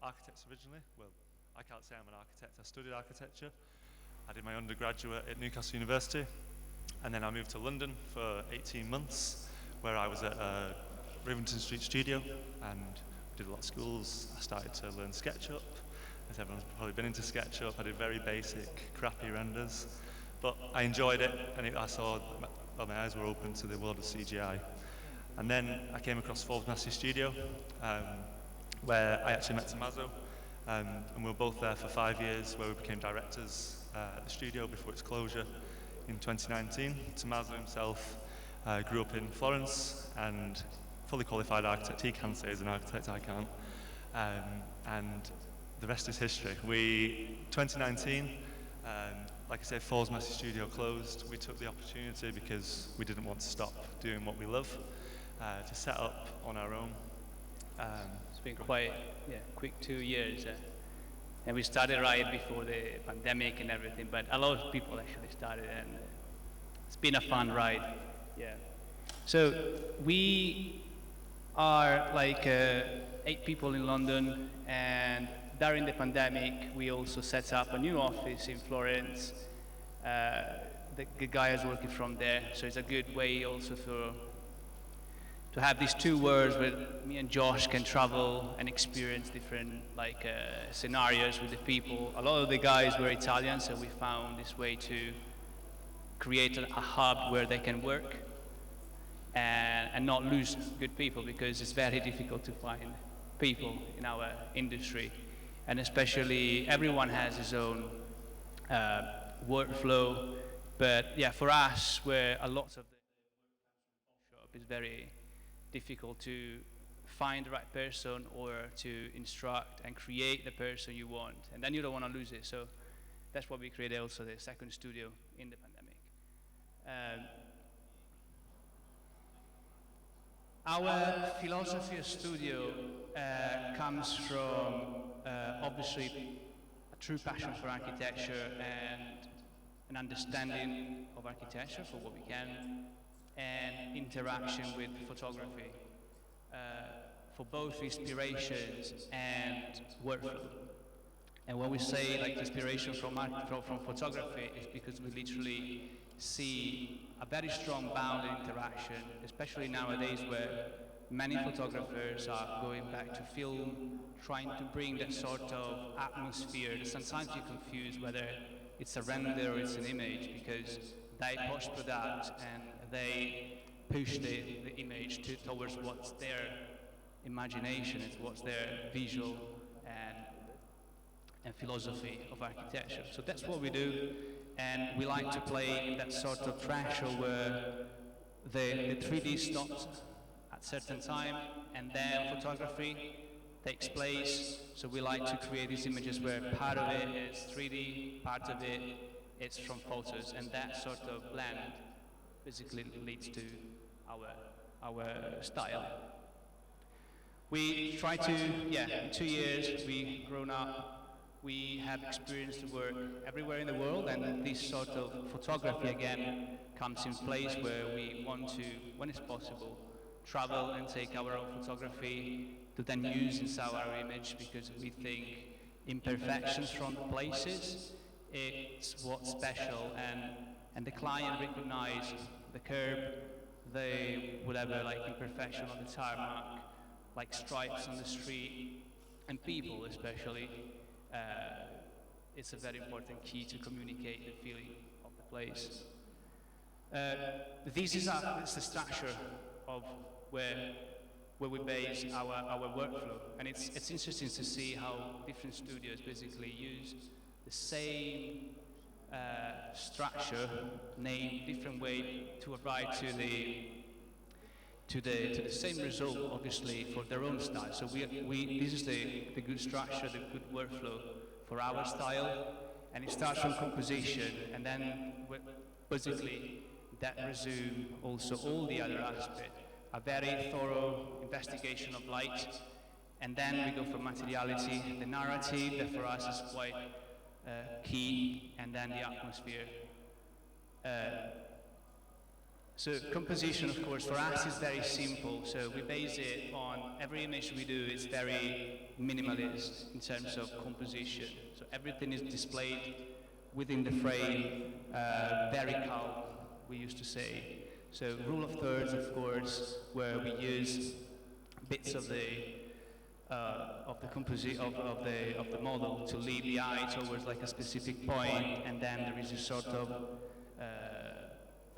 architects originally. Well, I can't say I'm an architect. I studied architecture. I did my undergraduate at Newcastle University, and then I moved to London for 18 months, where I was at Rivington Street Studio and did a lot of schools. I started to learn SketchUp, as everyone's probably been into SketchUp. I did very basic, crappy renders, but I enjoyed it, and I saw, well, my eyes were open to the world of CGI. And then I came across Forbes Massey Studio, where I actually met Tommaso, and we were both there for 5 years, where we became directors at the studio before its closure in 2019. Tommaso himself grew up in Florence and fully qualified architect. He can say he's an architect, I can't. And the rest is history. 2019, like I say, Forbes Massey Studio closed. We took the opportunity, because we didn't want to stop doing what we love, to set up on our own. It's been quite quick 2 years. And we started right before the pandemic and everything, but a lot of people actually started, and it's been a fun ride. Yeah. So we are like 8 people in London, and during the pandemic we also set up a new office in Florence. The guy is working from there, so it's a good way also to have these 2 worlds where me and Josh can travel and experience different scenarios with the people. A lot of the guys were Italian, so we found this way to create a hub where they can work and not lose good people, because it's very difficult to find people in our industry, and especially everyone has his own workflow. But yeah, for us, where a lot of the shop is very difficult to find the right person or to instruct and create the person you want, and then you don't want to lose it. So that's why we created also the second studio in the pandemic. Our philosophy of studio comes from obviously a true passion for architecture and an understanding of architecture for what we can, and interaction with photography for both inspirations and workflow. And when we say like inspiration from photography, it's because we literally see a very strong bound interaction, especially nowadays where many photographers are going back to film, trying to bring that sort of atmosphere that sometimes you confuse whether it's a render or it's an image, because they post-product and they push the image towards what's their imagination, it's what's their visual and philosophy of architecture. So that's what we do, and we like to play in that sort of threshold where the 3D stops at certain time and then photography takes place. So we like to create these images where part of it is 3D, part of it is from photos, and that sort of blend basically leads to our style. We try to, in 2 years we've grown up. We have experienced to work everywhere in the world, and this sort of photography again comes in place where we want to, when it's possible, travel and take our own photography to then use inside our image, because we think imperfections from the places, it's what's special, and the client recognizes the curb, the whatever, like imperfection on the tarmac, like stripes on the street, and people especially. It's a very important key to communicate the feeling of the place. This is the structure of where we base our workflow, and it's interesting to see how different studios basically use the same structure, named different way to arrive to the same result, obviously, for their own style. So this is the good structure, the good workflow for our style, and it starts from composition, and then basically that resume also all the other aspects, a very thorough investigation of light, and then we go for materiality, the narrative that for us is quite key, and then the atmosphere. So composition, of course, for us is very simple. So we base it on every image we do is very minimalist in terms of composition. So everything is displayed within the frame, very calm, we used to say. So rule of thirds, of course, where we use bits of the model to lead the eye towards like a specific point, and then there is a sort of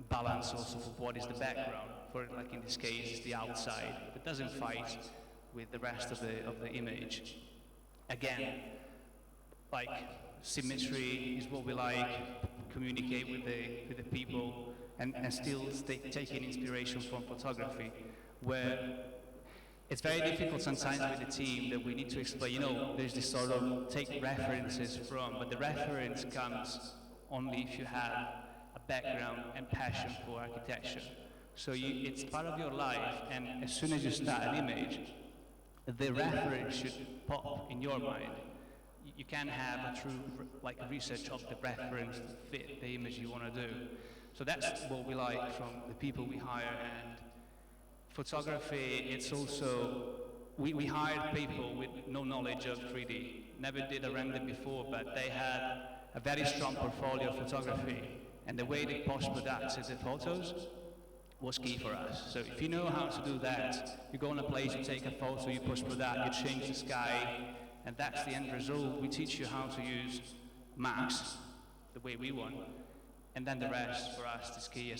balance also for what is the background. For like in this case, it's the outside. It doesn't fight with the rest of the image. Again, like symmetry is what we like. Communicate with the people, and still taking inspiration from photography, where it's very difficult sometimes with the team that we need to explain, there's this sort of take references from, but the reference comes only if you have a background and passion for architecture. So it's part of your life, and as soon as you start an image, the reference should pop in your mind. You can have a true research of the reference to fit the image you want to do. So that's what we like from the people we hire. And photography, it's also, we hired people with no knowledge of 3D, never did a render before, but they had a very strong portfolio of photography, and the way they post-produced the photos was key for us. So if you know how to do that, you go on a place, you take a photo, you post-product, you change the sky, and that's the end result. We teach you how to use Max the way we want, and then the rest for us is key.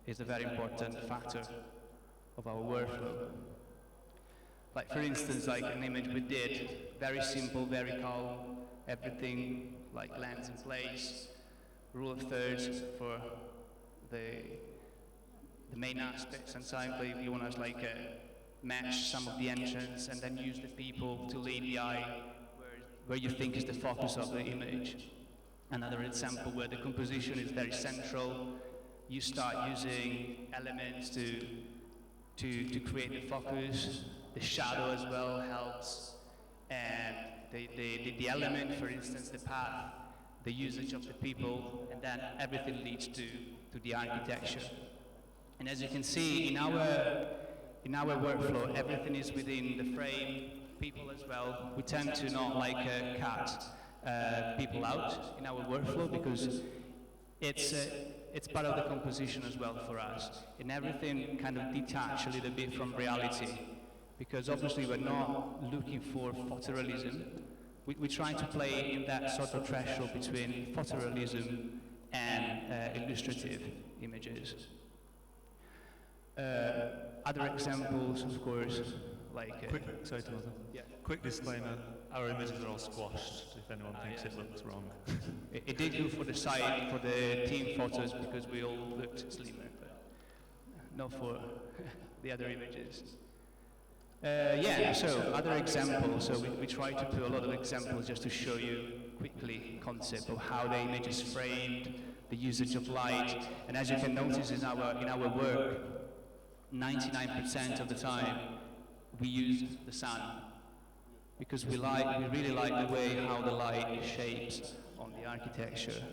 Is a very important factor of our workflow. Like for instance, like an image we did, very simple, very calm, everything like lands in place, rule of thirds for the main aspects, and simply we want to match some of the entrance and then use the people to lead the eye where you think is the focus of the image. Another example where the composition is very central, you start using elements to create the focus. The shadow as well helps, and the element, for instance, the path, the usage of the people, and then everything leads to the architecture. And as you can see in our workflow, everything is within the frame, people as well. We tend to not cut people out in our workflow because it's part of the composition as well for us. And everything kind of detach a little bit from reality, because obviously we're not looking for photorealism. We try to play in that sort of threshold between photorealism and illustrative images. Other examples, of course, Sorry, Tommaso. Yeah. Quick disclaimer, our images are all squashed, if anyone thinks it looks wrong. It did go for the site, for the team photos, because we all looked slimmer, but not for the other images. So other examples. So we try to put a lot of examples just to show you quickly concept of how the image is framed, the usage of light, and as you can notice in our work, 99% of the time we use the sun, because we really like the way how the light shapes on the architecture.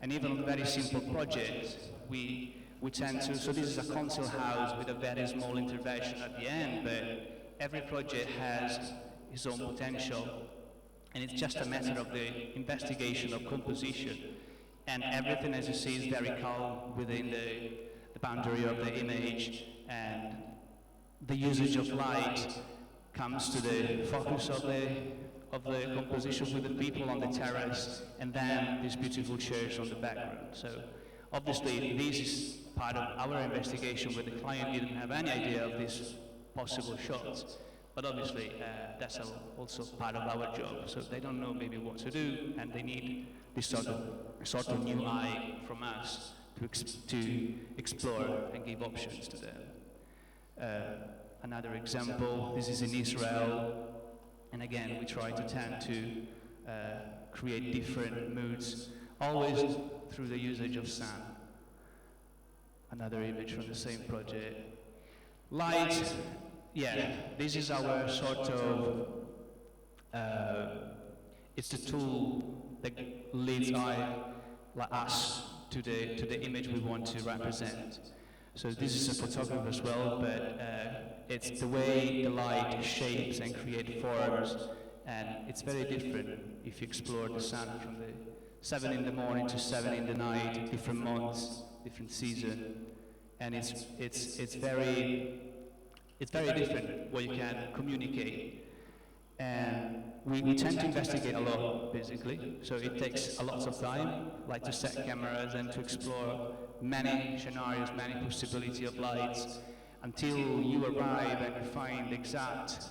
And even on very simple projects, we tend to, so this is a council house with a very small intervention at the end, but every project has its own potential, and it's just a matter of the investigation of composition. And everything, as you see, is very calm within the boundary of the image, and the usage of light comes to the focus of the composition with the people on the terrace, and then these beautiful chairs on the background. So obviously this is part of our investigation, where the client didn't have any idea of these possible shots, but obviously that's also part of our job. So they don't know maybe what to do, and they need this sort of new eye from us to explore and give options to them. Another example, this is in Israel, and again we try to tend to create different moods, always through the usage of sun. Another image from the same project. Light, this is our sort of, it's the tool that leads us to the image we want to represent. So this is a photographer as well, but it's the way the light shapes and create forms, and it's very different if you explore the sun from the 7 in the morning to 7 in the night, different months, different season, and it's very different what you can communicate. And we tend to investigate a lot, basically, so it takes a lot of time, like to set cameras and to explore many scenarios, many possibilities of lights, until you arrive and you find exact,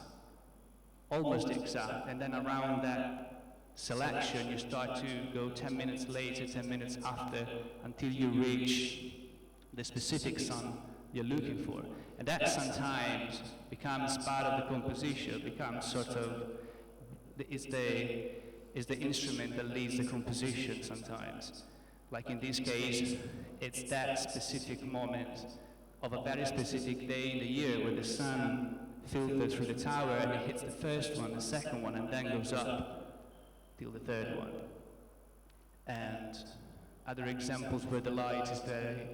almost exact, and then around that selection you start to go 10 minutes later, 10 minutes after, until you reach the specific sun you're looking for. And that sometimes becomes part of the composition, becomes sort of, is the instrument that leads the composition sometimes. Like in this case, it's that specific moment of a very specific day in the year where the sun filters through the tower and it hits the first one, the second one, and then goes up till the third one. And other examples where the light is very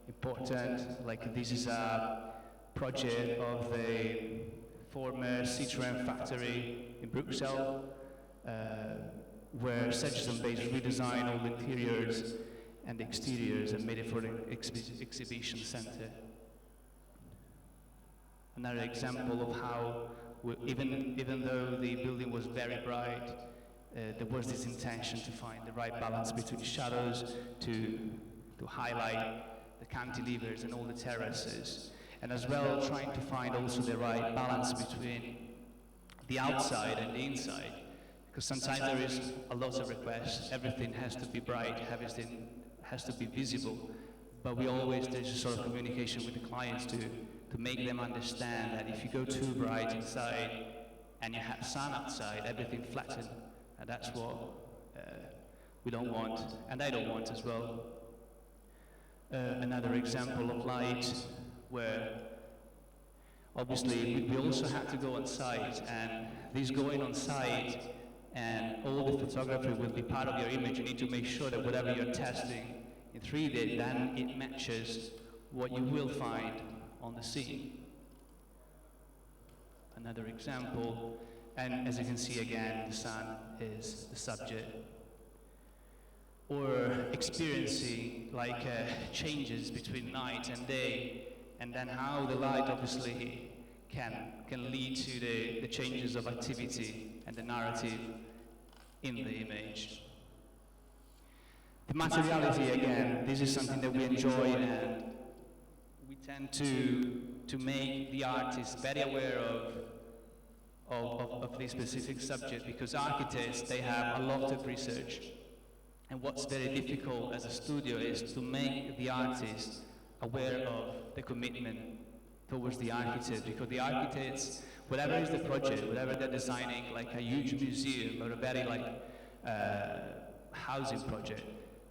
important, like this is a project of the former Citroën factory in Bruxelles, where Secchi based redesigned all the interiors and the exteriors and made it for an exhibition center. Another example of how, even though the building was very bright, there was this intention to find the right balance between shadows, to highlight the cantilevers and all the terraces, and as well trying to find also the right balance between the outside and the inside, because sometimes there is a lot of requests, everything has to be bright, everything has to be visible, but there's a sort of communication with the clients to make them understand that if you go too bright inside and you have sun outside, everything flattens, and that's what we don't want, and I don't want as well. Another example of light where obviously we also have to go on site, and this going on site and all the photography will be part of your image. You need to make sure that whatever you're testing in 3D, then it matches what you will find on the scene. Another example, and as you can see again, the sun is the subject. Or experiencing like changes between night and day, and then how the light obviously can lead to the changes of activity and the narrative in the image. The materiality, again, this is something that we enjoy, and we tend to make the artist very aware of this specific subject, because architects, they have a lot of research. And what's very difficult as a studio is to make the artist aware of the commitment towards the architect, because the architects, whatever is the project, whatever they're designing, like a huge museum or a very housing project,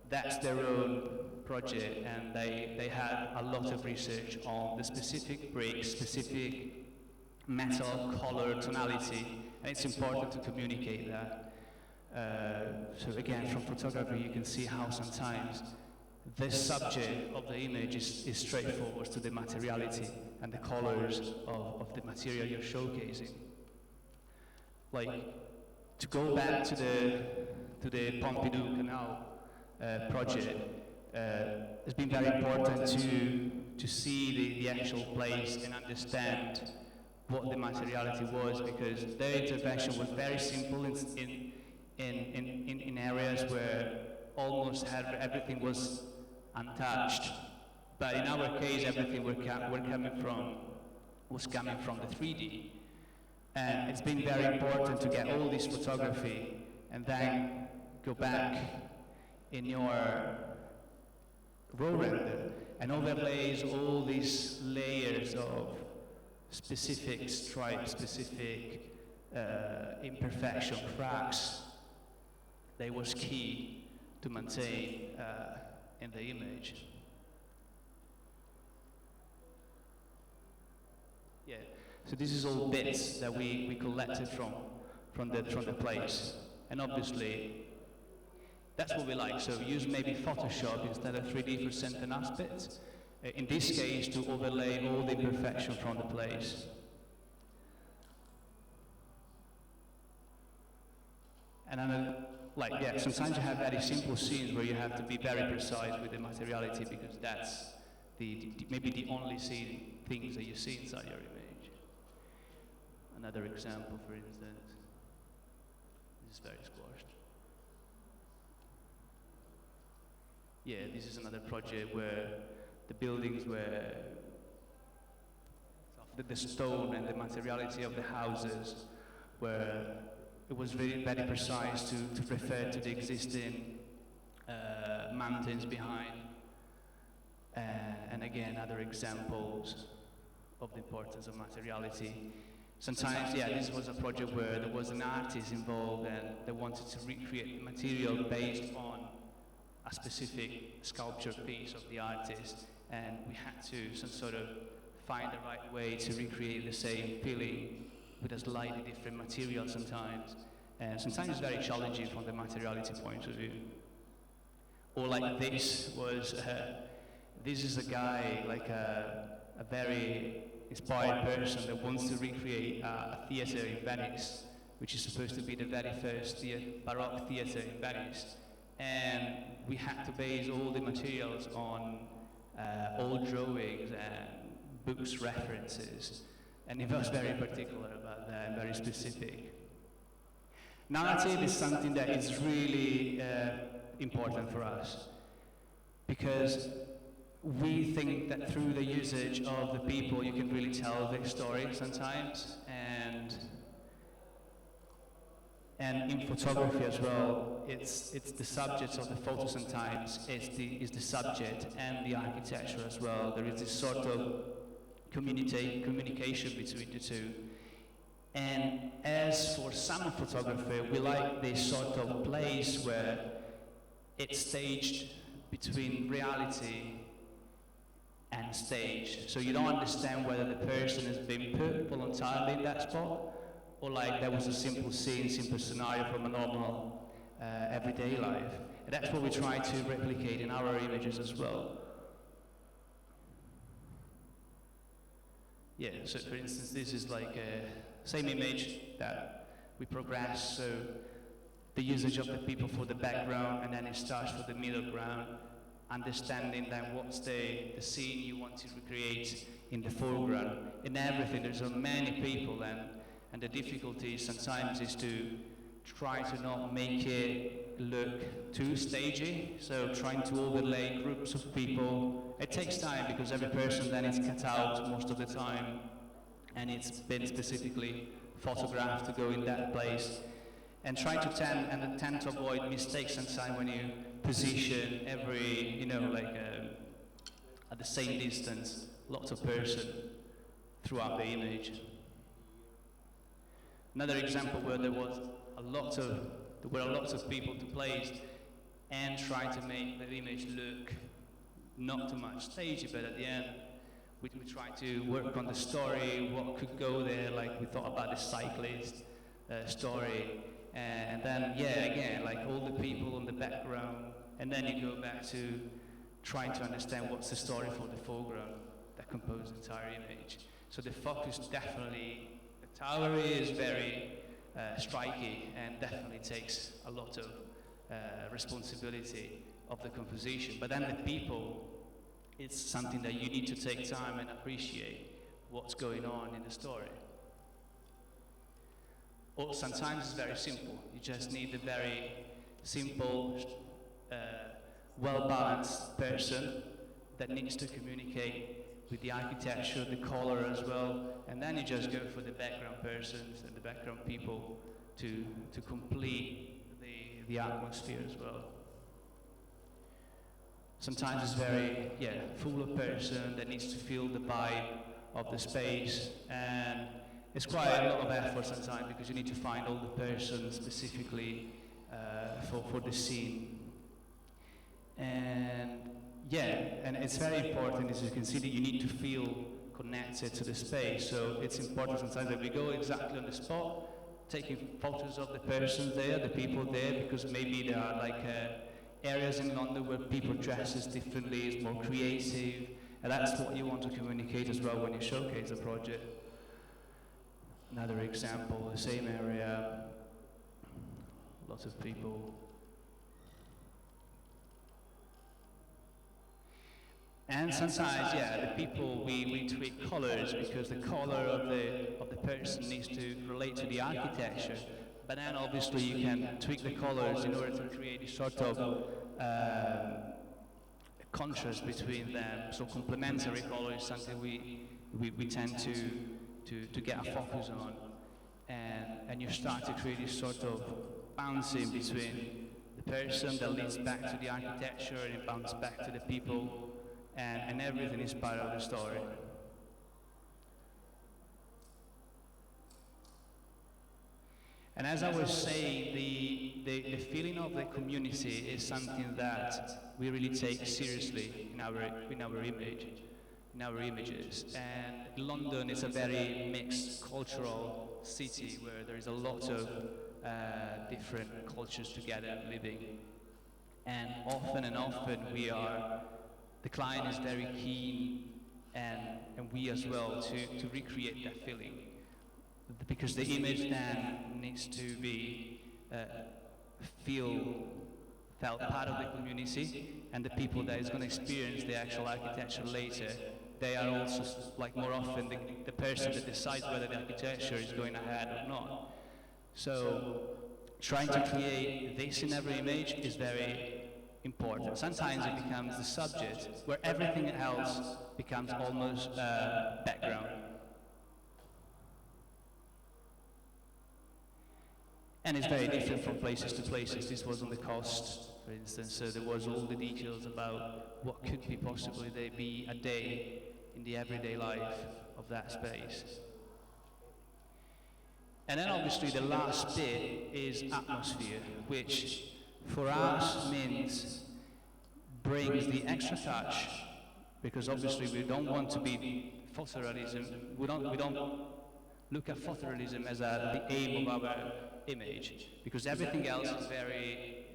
that's their own project, and they have a lot of research on the specific bricks, specific metal, color, tonality, and it's important to communicate that. So again, from photography you can see how sometimes the subject of the image is straightforward to the materiality and the colors of the material you're showcasing. Like, to go back to the Pompidou Canal project, it's been very important to see the actual place and understand what the materiality was, because their intervention was very simple in areas where almost everything was untouched. But in our case, everything was coming from the 3D. And it's been very important to get all this photography and then go back in your raw render and overlays all these layers of specific stripes, specific imperfection, cracks. That was key to maintain in the image. Yeah. So this is all bits that we collected from the place, and obviously That's what we like. So use maybe Photoshop instead of 3D for certain aspects. In this case, to overlay all the imperfection from the place. And sometimes you have very simple scenes where you have to be very precise with the materiality because that's maybe the only things that you see inside your image. Another example, for instance, this is very squashed. Yeah, this is another project where the buildings were, the stone and the materiality of the houses were, it was very, very precise to refer to the existing mountains behind. And again, other examples of the importance of materiality. Sometimes, this was a project where there was an artist involved and they wanted to recreate material based on a specific sculpture piece of the artist, and we had to find the right way to recreate the same feeling with a slightly different material sometimes. And sometimes it's very challenging from the materiality point of view. Or like this is a guy, like a very inspired person that wants to recreate a theatre in Venice, which is supposed to be the very first Baroque theatre in Venice. And we had to base all the materials on old drawings and books references. And he was very particular about that and very specific. Narrative is something that is really important for us because we think that through the usage of the people you can really tell the story sometimes, and in photography as well, it's the subjects of the photo sometimes, is the subject and the architecture as well. There is this sort of communication between the two. And as for some photography, we like this sort of place where it's staged between reality and stage. So you don't understand whether the person has been put voluntarily in that spot or like there was a simple scene, simple scenario from a normal everyday life. And that's what we try to replicate in our images as well. Yeah, so for instance, this is like a same image that we progress, so the usage of the people for the background, and then it starts for the middle ground, understanding then what's the scene you want to recreate in the foreground. In everything, there's so many people, and the difficulty sometimes is to try to not make it look too stagey, so trying to overlay groups of people. It takes time because every person then is cut out most of the time, and it's been specifically photographed to go in that place. And try to tend to avoid mistakes sometimes when you position every, at the same distance, lots of person throughout the image. Another example where there were lots of people to place and try to make the image look not too much stagey, but at the end we try to work on the story, what could go there, like we thought about the cyclist story, and then again, like all the people in the background, and then you go back to trying to understand what's the story for the foreground that composes the entire image. So the focus definitely, the tower is very striking and definitely takes a lot of responsibility of the composition, but then the people, it's something that you need to take time and appreciate what's going on in the story. Or sometimes it's very simple. You just need a very simple, well-balanced person that needs to communicate with the architecture, the color as well, and then you just go for the background persons and the background people to complete the atmosphere as well. Sometimes it's very, full of person that needs to feel the vibe of the space, and it's quite a lot of effort sometimes because you need to find all the persons specifically for the scene. And it's very important, as you can see, that you need to feel connected to the space. So it's important sometimes that we go exactly on the spot, taking photos of the persons there, the people there, because maybe there are like areas in London where people dresses differently, it's more creative, and that's what you want to communicate as well when you showcase a project. Another example, the same area, lots of people. And sometimes, yeah, the people, we tweak colors because the color of the person needs to relate to the architecture. But then obviously you can tweak the colors in order to create a sort of contrast between them. So complementary color is something we tend to get a focus on. And you start to create this sort of bouncing between the person that leads back to the architecture and it bounces back to the people. And everything is part of the story. And as I was saying, the feeling of the community is something that we really take seriously in our images. And London is a very mixed cultural city where there is a lot of different cultures together living. And often the client is very keen, and we as well, to recreate that feeling. Because the image then needs to be felt part of the community, and the people that is going to experience the actual architecture later, they are also, like more often, the person that decides whether the architecture is going ahead or not. So trying to create this in every image is very important. Sometimes it becomes the subject, where everything else becomes almost background. And it's very different from places to places. This was on the coast, for instance, so there was all the details about what could be possibly be a day in the everyday life of that space. And then obviously the last bit is atmosphere, which for us brings the extra touch, because obviously we don't want to be photorealism. We don't look at photorealism as the aim of our image, because everything else is very,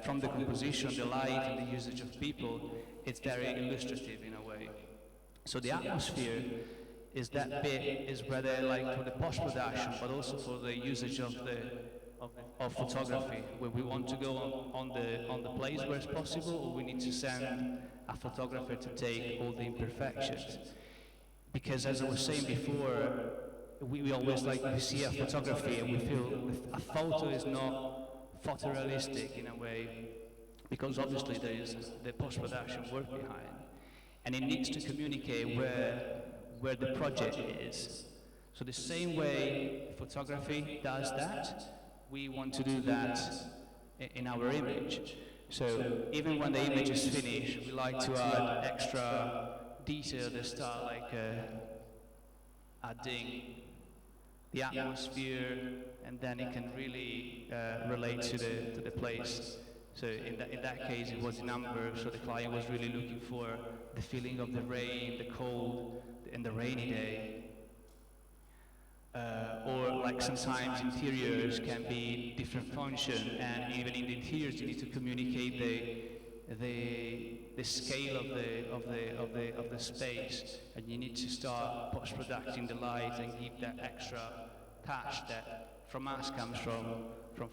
from the composition, the light, and the usage of people, it's very illustrative in a way. So the atmosphere is that bit, is rather like for the post-production, but also for the usage of photography, where we want to go on the place where it's possible, or we need to send a photographer to take all the imperfections. Because as I was saying before, we always like to see a photography and we feel a photo is not photorealistic in a way, because obviously there is the post-production work behind, and it needs to communicate where the project is. So the same way photography does that, we want to do that in our image. So even when the image is finished, we like to add extra detail at the start, like adding the atmosphere, and then it can really relate to the place. So in that case, it was in amber, so the client was really looking for the feeling of the rain, the cold, and the rainy day. Or like sometimes interiors can be different function, and even in the interiors you need to communicate the scale of the space, and you need to start post-producing the light and give that extra touch that from us comes from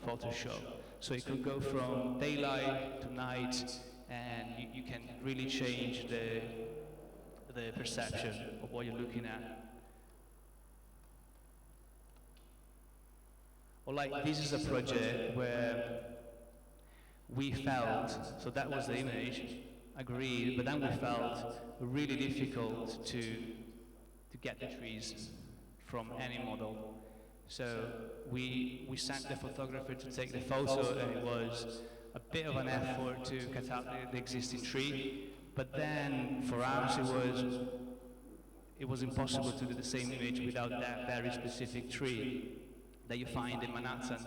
Photoshop. So it could go from daylight to night, and you can really change the perception of what you're looking at. Or like, this is a project where we felt, so that was the image, agreed, but then we felt really difficult to get the trees from any model. So we sent the photographer to take the photo, and it was a bit of an effort to cut out the existing tree, but then for us it was impossible to do the same image without that very specific tree that you find in Manhattan.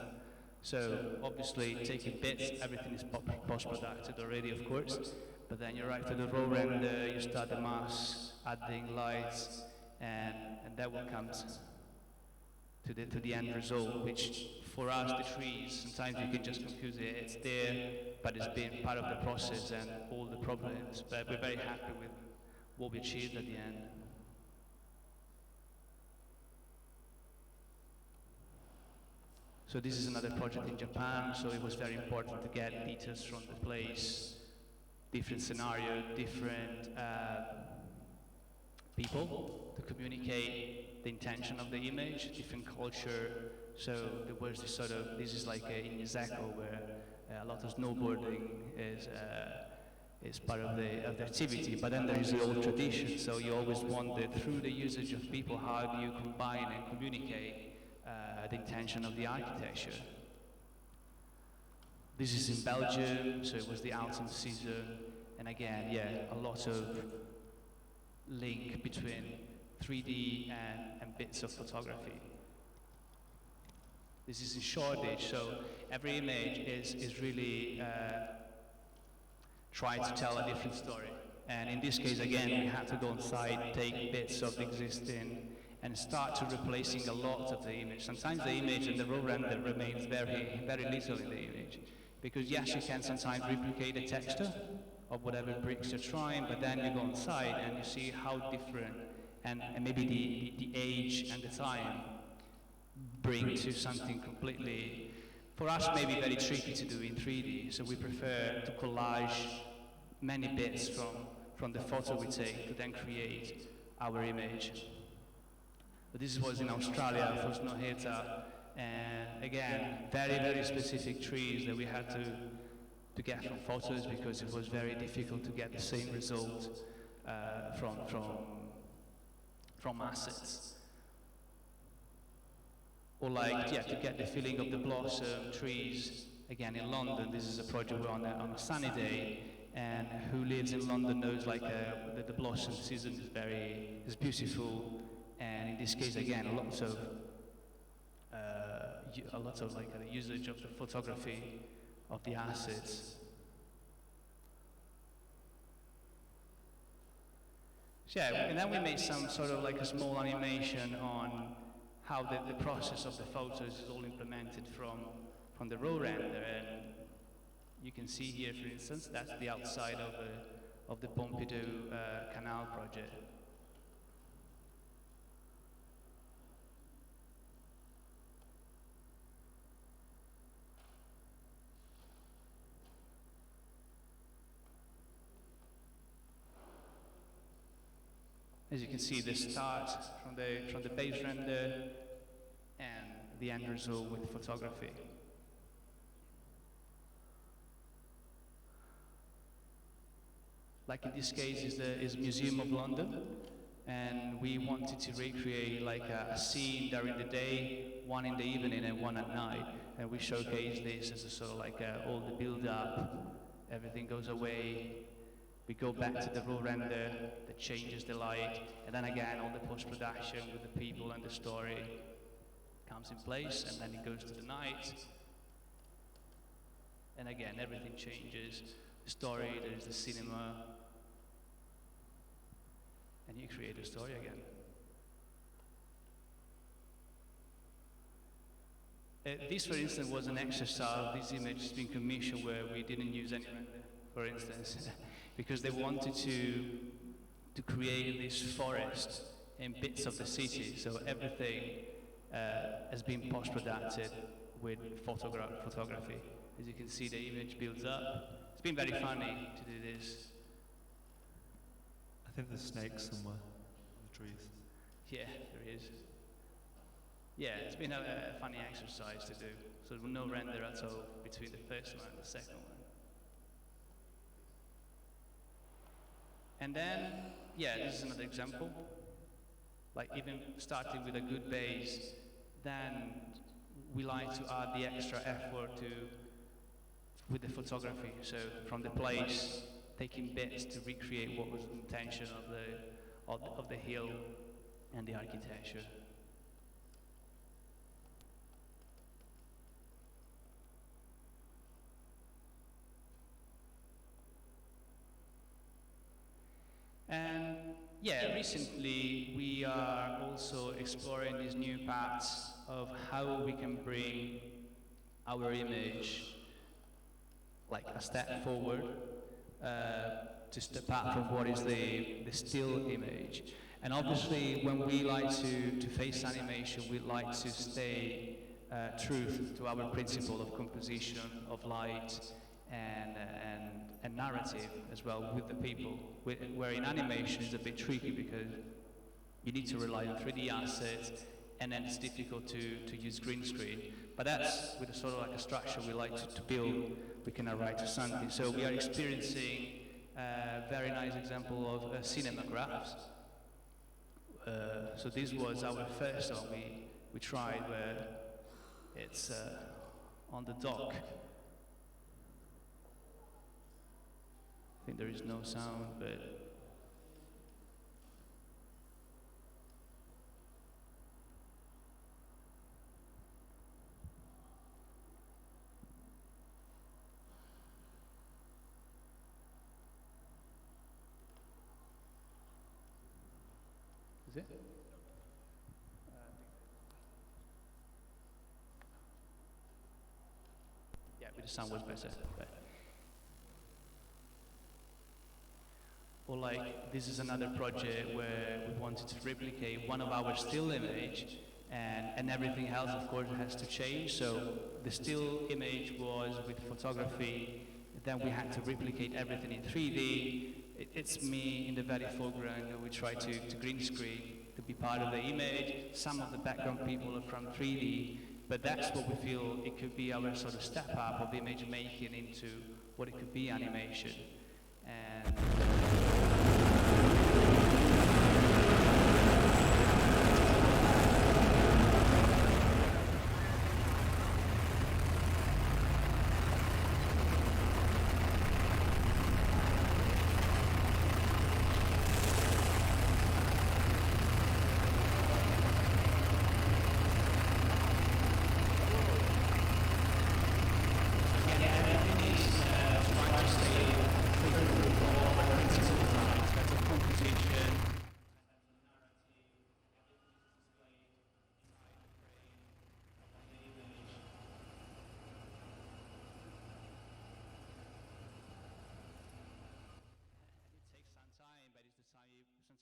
So obviously taking bits, everything is post-produced already, of course, but then you arrive to the raw render, you start the mask, adding lights, and that one comes. to the end result, which for us, the trees, sometimes you can just confuse it. It's there, but it's been part of the process and all the problems. But we're very happy with what we achieved at the end. So this is another project in Japan, so it was very important to get details from the place, different scenario, different people to communicate the intention of the image, different culture. So there was this sort of, this is like in Niseko where a lot of snowboarding is part of the activity, but then there is the old tradition, so you always wondered through the usage of people, how do you combine and communicate the intention of the architecture. This is in Belgium, so it was the autumn season, and again, yeah, a lot of link between 3D and bits of photography. This is in Shoreditch, so every image is really trying to tell a different story. And in this case, again, we had to go on site, take bits of the existing, and start to replacing a lot of the image. Sometimes the image in the raw render remains very, very little in the image. Because yes, you can sometimes replicate the texture of whatever bricks you're trying, but then you go on site and you see how different, and maybe the age and the time bring to something completely, for us, maybe very tricky to do in 3D. So we prefer to collage many bits from the photo we take to then create our image. But this was in Australia for Snøhetta, and again, very, very specific trees that we had to get from photos because it was very difficult to get the same result from assets. Or like, yeah, to get the feeling of the blossom trees. Again, in London, this is a project we're on a sunny day, and who lives in London knows like the blossom season is beautiful. And in this case, again, a lot of like the usage of the photography of the assets. So yeah, and then we made some sort of like a small animation on how the process of the photos is all implemented from the raw render. And you can see here, for instance, that's the outside of the Pompidou Canal project. As you can see, the start from the base render and the end result with photography. Like in this case is Museum of London, and we wanted to recreate like a scene during the day, one in the evening and one at night, and we showcase this as a sort of like all the build-up, everything goes away. We go back to the raw render that changes the light, and then again all the post-production with the people and the story comes in place, and then it goes to the night. And again, everything changes. The story, there's the cinema, and you create a story again. This, for instance, was an exercise. This image has been commissioned where we didn't use any render, for instance. Because they wanted to create this forest in bits of the city, so everything has been post-produced with photography. As you can see, the image builds up. It's been very funny to do this. I think there's snakes somewhere in the trees. Yeah, there is. Yeah, it's been a funny exercise to do. So no render at all between the first one and the second one. And then, yeah, this is another example. Like even starting with a good base, then we like to add the extra effort with the photography. So from the place, taking bits to recreate what was the intention of the hill and the architecture. And Yeah, recently we are also exploring these new paths of how we can bring our image like a step forward, to step out from what is the still image. And obviously when we like to face animation, we like to stay true to our principle of composition, of light, and narrative as well with the people. Where in animation is a bit tricky because you need to rely on 3D assets, and then it's difficult to use green screen. But that's with a sort of like a structure we like to build, we can arrive to something. So we are experiencing a very nice example of cinemagraphs. So this was our first one we tried, where it's on the dock. I think there is no sound, but is it? Yeah, but the sound was better. But. Or like, this is another project where we wanted to replicate one of our still image, and everything else, of course, has to change. So the still image was with photography, then we had to replicate everything in 3D. It's me in the very foreground, and we try to green screen to be part of the image. Some of the background people are from 3D, but that's what we feel it could be our sort of step up of image making into what it could be animation. And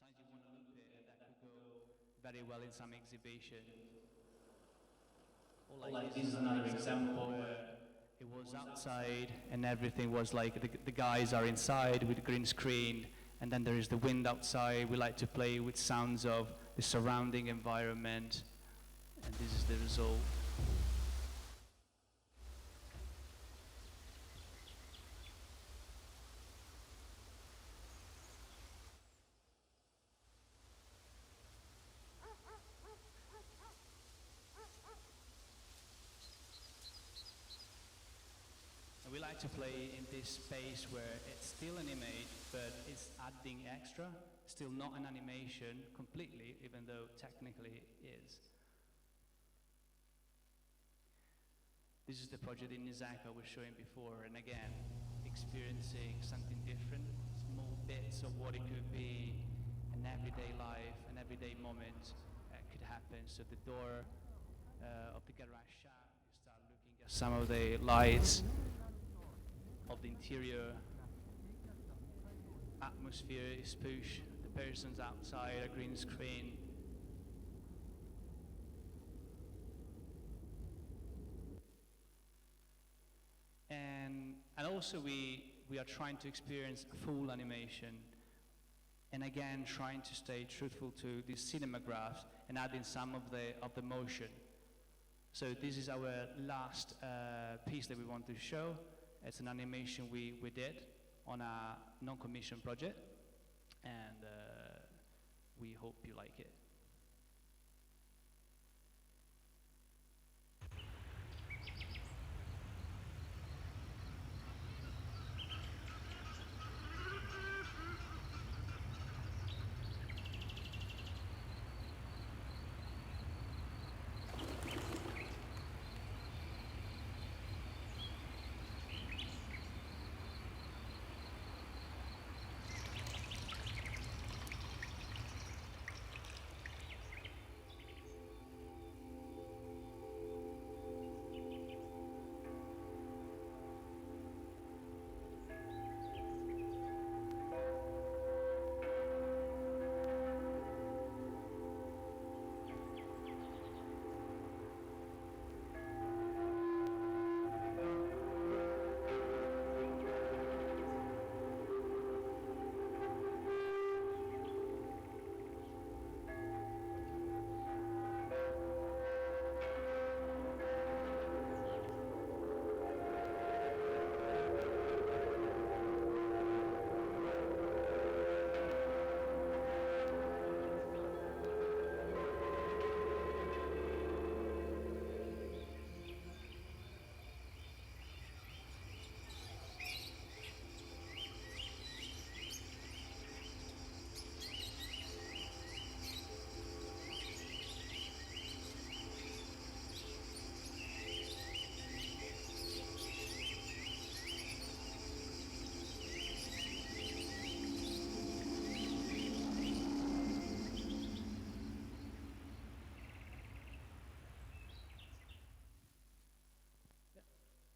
sometimes you want to look at it, that could go very well in some exhibition. Or like this is another example where it was outside and everything was like the guys are inside with the green screen, and then there is the wind outside. We like to play with sounds of the surrounding environment, and this is the result. We like to play in this space where it's still an image, but it's adding extra, still not an animation completely, even though technically it is. This is the project in Nisaka I was showing before, and again, experiencing something different, small bits of what it could be, an everyday life, an everyday moment could happen. So the door of the garage shop, you start looking at some of the lights of the interior atmosphere is pushed. The person's outside, a green screen. And also we are trying to experience full animation, and again trying to stay truthful to these cinemagraphs and adding some of the motion. So this is our last piece that we want to show. It's an animation we did on a non-commissioned project, and we hope you like it.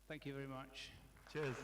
Thank you very much. Cheers.